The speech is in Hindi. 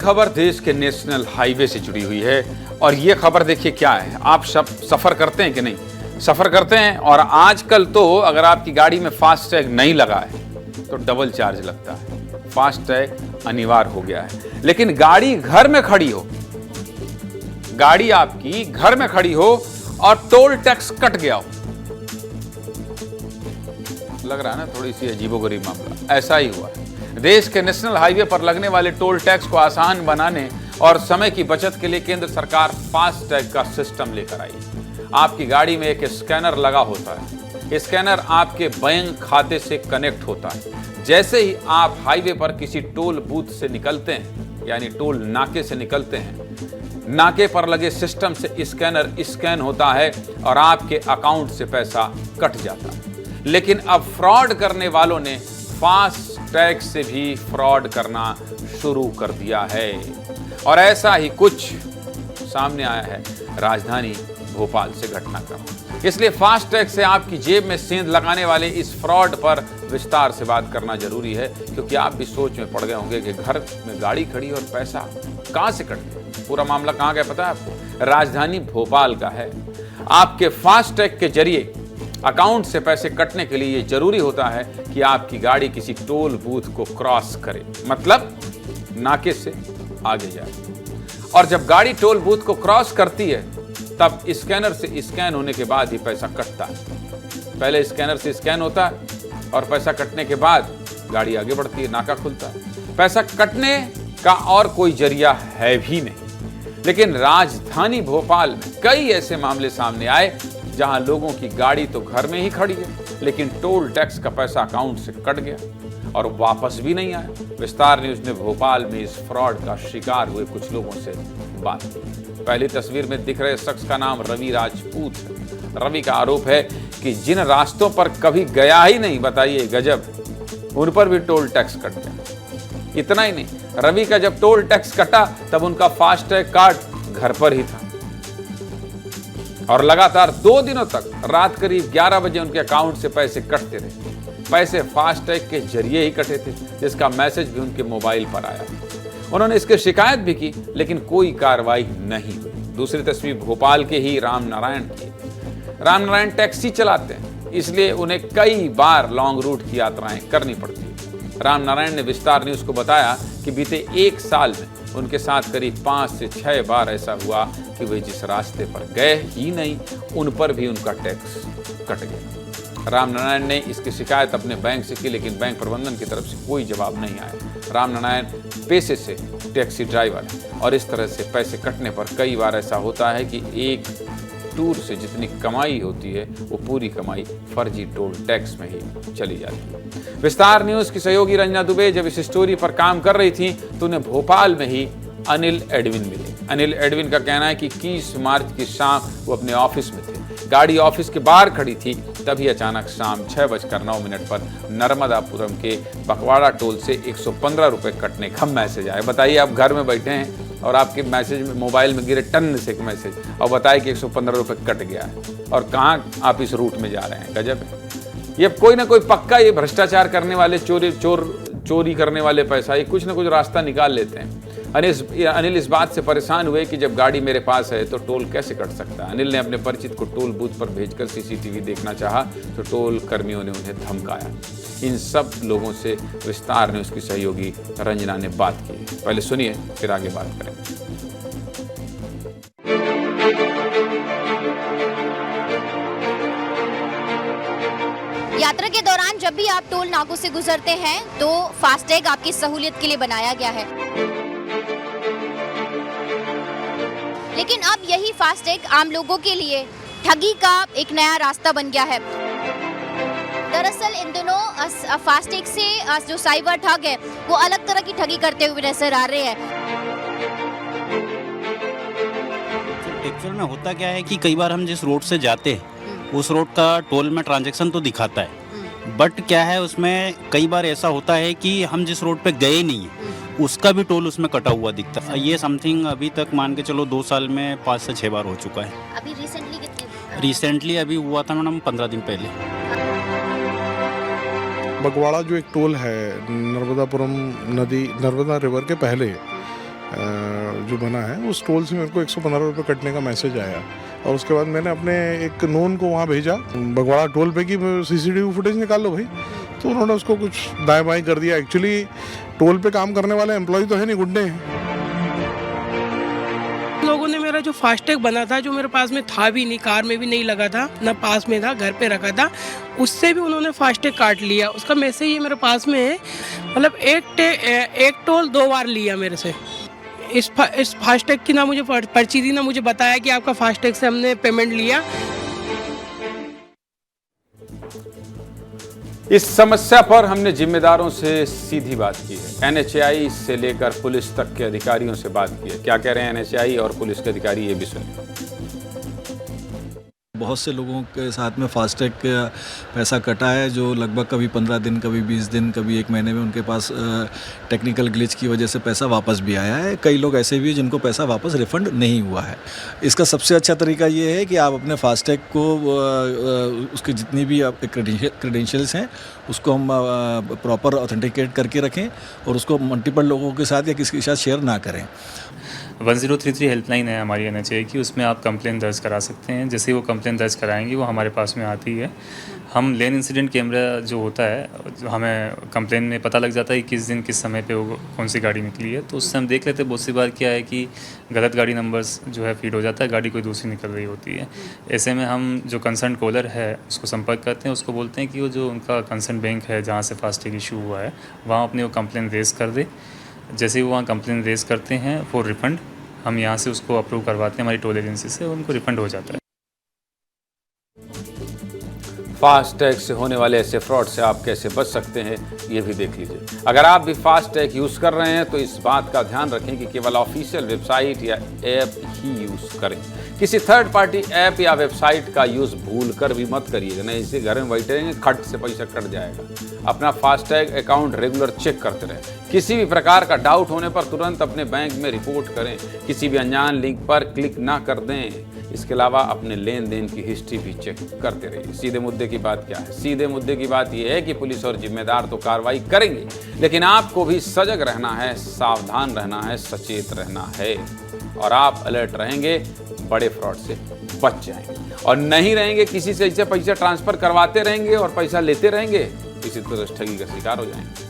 खबर देश के नेशनल हाईवे से जुड़ी हुई है और ये खबर देखिए क्या है। आप सब सफ़र करते हैं कि नहीं? सफ़र करते हैं और आजकल तो अगर आपकी गाड़ी में फास्टैग नहीं लगा है तो डबल चार्ज लगता है। फास्टैग अनिवार्य हो गया है। लेकिन गाड़ी घर में खड़ी हो, गाड़ी आपकी घर में खड़ी हो और टोल टैक्स कट गया हो, लग रहा है ना थोड़ी सी अजीबोगरीब मामला। ऐसा ही हुआ है। देश के नेशनल हाईवे पर लगने वाले टोल टैक्स को आसान बनाने और समय की बचत के लिए केंद्र सरकार फास्टैग का सिस्टम लेकर आई। आपकी गाड़ी में एक स्कैनर लगा होता है। स्कैनर आपके बैंक खाते से कनेक्ट होता है। जैसे ही आप हाईवे पर किसी टोल बूथ से निकलते हैं, यानी टोल नाके से निकलते हैं, नाके पर लगे सिस्टम से स्कैनर स्कैन होता है और आपके अकाउंट से पैसा कट जाता है। लेकिन अब फ्रॉड करने वालों ने फास्टैग से भी फ्रॉड करना शुरू कर दिया है और ऐसा ही कुछ सामने आया है राजधानी भोपाल से घटनाक्रम। इसलिए फास्टैग से आपकी जेब में सेंध लगाने वाले इस फ्रॉड पर विस्तार से बात करना जरूरी है, क्योंकि आप भी सोच में पड़ गए होंगे कि घर में गाड़ी खड़ी और पैसा कहां से कट गया। पूरा मामला कहां गया पता है आपको? राजधानी भोपाल का है। आपके फास्टैग के जरिए अकाउंट से पैसे कटने के लिए ये जरूरी होता है कि आपकी गाड़ी किसी टोल बूथ को क्रॉस करे, मतलब नाके से आगे जाए। और जब गाड़ी टोल बूथ को क्रॉस करती है तब स्कैनर से स्कैन होने के बाद ही पैसा कटता है। पहले स्कैनर से स्कैन होता है और पैसा कटने के बाद गाड़ी आगे बढ़ती है, नाका खुलता है। पैसा कटने का और कोई जरिया है भी नहीं। लेकिन राजधानी भोपाल में कई ऐसे मामले सामने आए जहां लोगों की गाड़ी तो घर में ही खड़ी है, लेकिन टोल टैक्स का पैसा अकाउंट से कट गया और वापस भी नहीं आया। विस्तार न्यूज ने भोपाल में इस फ्रॉड का शिकार हुए कुछ लोगों से बात की। पहली तस्वीर में दिख रहे शख्स का नाम रवि राजपूत है। रवि का आरोप है कि जिन रास्तों पर कभी गया ही नहीं, बताइए गजब, उन पर भी टोल टैक्स कट गया। इतना ही नहीं, रवि का जब टोल टैक्स कटा तब उनका फास्टैग कार्ड घर पर ही था और लगातार 2 दिनों तक रात करीब 11 बजे उनके अकाउंट से पैसे कटते रहे। पैसे फास्टैग के जरिए ही कटे थे, जिसका मैसेज भी उनके मोबाइल पर आया। उन्होंने इसकी शिकायत भी की, लेकिन कोई कार्रवाई नहीं हुई। दूसरी तस्वीर भोपाल के ही राम नारायण की। राम नारायण टैक्सी चलाते हैं, इसलिए उन्हें कई बार लॉन्ग रूट की यात्राएं करनी पड़ती है। राम नारायण ने विस्तार न्यूज को बताया कि बीते 1 साल में उनके साथ करीब 5 से 6 बार ऐसा हुआ कि वे जिस रास्ते पर गए ही नहीं, उन पर भी उनका टैक्स कट गया। राम नारायण ने इसकी शिकायत अपने बैंक से की, लेकिन बैंक प्रबंधन की तरफ से कोई जवाब नहीं आया। राम नारायण पेशे से टैक्सी ड्राइवर है और इस तरह से पैसे कटने पर कई बार ऐसा होता है कि एक टूर से जितनी कमाई होती है वो पूरी कमाई फर्जी टोल टैक्स में ही चली जाती है। विस्तार न्यूज की सहयोगी रंजना दुबे जब इस स्टोरी पर काम कर रही थी तो उन्हें भोपाल में ही अनिल एडविन मिले। अनिल एडविन का कहना है कि 21 मार्च की शाम वो अपने ऑफिस में थे। गाड़ी ऑफिस के बाहर खड़ी थी, तभी अचानक शाम 6:09 पर नर्मदापुरम के बकवाड़ा टोल से 115 रुपये कटने का मैसेज आया। बताइए, आप घर में बैठे हैं और आपके मैसेज में मोबाइल में गिरे टन से एक मैसेज और बताए कि 115 रुपये कट गया है और कहाँ आप इस रूट में जा रहे हैं। गजब है। ये कोई ना कोई पक्का ये भ्रष्टाचार करने वाले चोरी करने वाले पैसा ये कुछ ना कुछ रास्ता निकाल लेते हैं। अनिल इस बात से परेशान हुए कि जब गाड़ी मेरे पास है तो टोल कैसे कट सकता है। अनिल ने अपने परिचित को टोल बूथ पर भेजकर सीसीटीवी देखना चाहा तो टोल कर्मियों ने उन्हें धमकाया। इन सब लोगों से विस्तार न्यूज की सहयोगी रंजना ने बात की। पहले सुनिए, फिर आगे बात करेंगे। यात्रा के दौरान जब भी आप टोल नाकों से गुजरते हैं तो फास्टैग आपकी सहूलियत के लिए बनाया गया है, लेकिन अब यही फास्टैग आम लोगों के लिए ठगी का एक नया रास्ता बन गया है। दरअसल इन दिनों फास्टैग से जो साइबर ठग है वो अलग तरह की ठगी करते हुए नजर आ रहे हैं। एक्चुअल में होता क्या है कि कई बार हम जिस रोड से जाते हैं उस रोड का टोल में ट्रांजैक्शन तो दिखाता है, बट क्या है उसमें कई बार ऐसा होता है कि हम जिस रोड पे गए नहीं है उसका भी टोल उसमें कटा हुआ दिखता है। ये समथिंग अभी तक मान के चलो 2 साल में 5 से 6 बार हो चुका है। अभी रिसेंटली अभी हुआ था मैडम 15 दिन पहले। बगवाड़ा जो एक टोल है नर्मदा रिवर के पहले, जो बना है उस टोल से मेरे को 115 रुपये कटने का मैसेज आया और उसके बाद मैंने अपने एक नोन को वहाँ भेजा बगवाड़ा टोल पे कि CCTV फुटेज निकाल लो भाई, तो उन्होंने उसको कुछ दाएं बाएं कर दिया। एक्चुअली टोल पे काम करने वाले एम्प्लॉय तो है नहीं, गुंडे हैं। लोगों ने मेरा जो फास्टैग बना था, जो मेरे पास में था भी नहीं, कार में भी नहीं लगा था, ना पास में था, घर पे रखा था, उससे भी उन्होंने फास्टैग काट लिया। उसका मैसेज ये मेरे पास में है, मतलब एक टोल 2 बार लिया मेरे से। इस फास्टैग की ना मुझे पर्ची दी, ना मुझे बताया कि आपका फास्टैग से हमने पेमेंट लिया। इस समस्या पर हमने जिम्मेदारों से सीधी बात की है। NHAI से लेकर पुलिस तक के अधिकारियों से बात की है। क्या कह रहे हैं NHAI और पुलिस के अधिकारी, ये भी सुनिए। बहुत से लोगों के साथ में फास्टैग का पैसा कटा है, जो लगभग कभी 15 दिन, कभी 20 दिन, कभी 1 महीने में उनके पास टेक्निकल ग्लिच की वजह से पैसा वापस भी आया है। कई लोग ऐसे भी हैं जिनको पैसा वापस रिफ़ंड नहीं हुआ है। इसका सबसे अच्छा तरीका ये है कि आप अपने फास्टैग को उसकी जितनी भी क्रेडेंशियल्स हैं उसको हम प्रॉपर ऑथेंटिकेट करके रखें और उसको मल्टीपल लोगों के साथ या किसी के साथ शेयर ना करें। 1033 हेल्पलाइन है हमारी NHAI की, उसमें आप कंप्लेन दर्ज करा सकते हैं। जैसे ही वो कंप्लेन दर्ज कराएंगे वो हमारे पास में आती है। हम लेन इंसिडेंट कैमरा जो होता है, जो हमें कंप्लेन में पता लग जाता है कि किस दिन किस समय पे वो कौन सी गाड़ी निकली है, तो उससे हम देख लेते हैं। बहुत सी बार क्या है कि गलत गाड़ी नंबर्स जो है फीड हो जाता है, गाड़ी कोई दूसरी निकल रही होती है। ऐसे में हम जो कंसर्न कॉलर है उसको संपर्क करते हैं, उसको बोलते हैं कि वो जो उनका कंसर्न बैंक है जहाँ से फास्टैग इशू हुआ है वहाँ अपनी वो कंप्लेन रेज़ कर दे। जैसे ही वो वहाँ कंप्लेन रेज़ करते हैं फॉर रिफ़ंड, हम यहाँ से उसको अप्रूव करवाते हैं हमारी टोल एजेंसी से, उनको रिफंड हो जाता है। फास्टैग से होने वाले ऐसे फ्रॉड से आप कैसे बच सकते हैं, ये भी देख लीजिए। अगर आप भी फास्टैग यूज़ कर रहे हैं तो इस बात का ध्यान रखें कि केवल ऑफिशियल वेबसाइट या ऐप ही यूज़ करें। किसी थर्ड पार्टी ऐप या वेबसाइट का यूज़ भूल कर भी मत करिएगा, नहीं इसे घर में बैठे रहेंगे खट से पैसा कट जाएगा। अपना फास्टैग अकाउंट रेगुलर चेक करते रहें। किसी भी प्रकार का डाउट होने पर तुरंत अपने बैंक में रिपोर्ट करें। किसी भी अनजान लिंक पर क्लिक ना कर दें। इसके अलावा अपने लेन देन की हिस्ट्री भी चेक करते रहिए। सीधे मुद्दे की बात क्या है? सीधे मुद्दे की बात यह है कि पुलिस और जिम्मेदार तो कार्रवाई करेंगे, लेकिन आपको भी सजग रहना है, सावधान रहना है, सचेत रहना है। और आप अलर्ट रहेंगे, बड़े फ्रॉड से बच जाएंगे। और नहीं रहेंगे, किसी से ऐसे पैसा ट्रांसफर करवाते रहेंगे और पैसा लेते रहेंगे, इसी तरह ठगी का शिकार हो जाएंगे।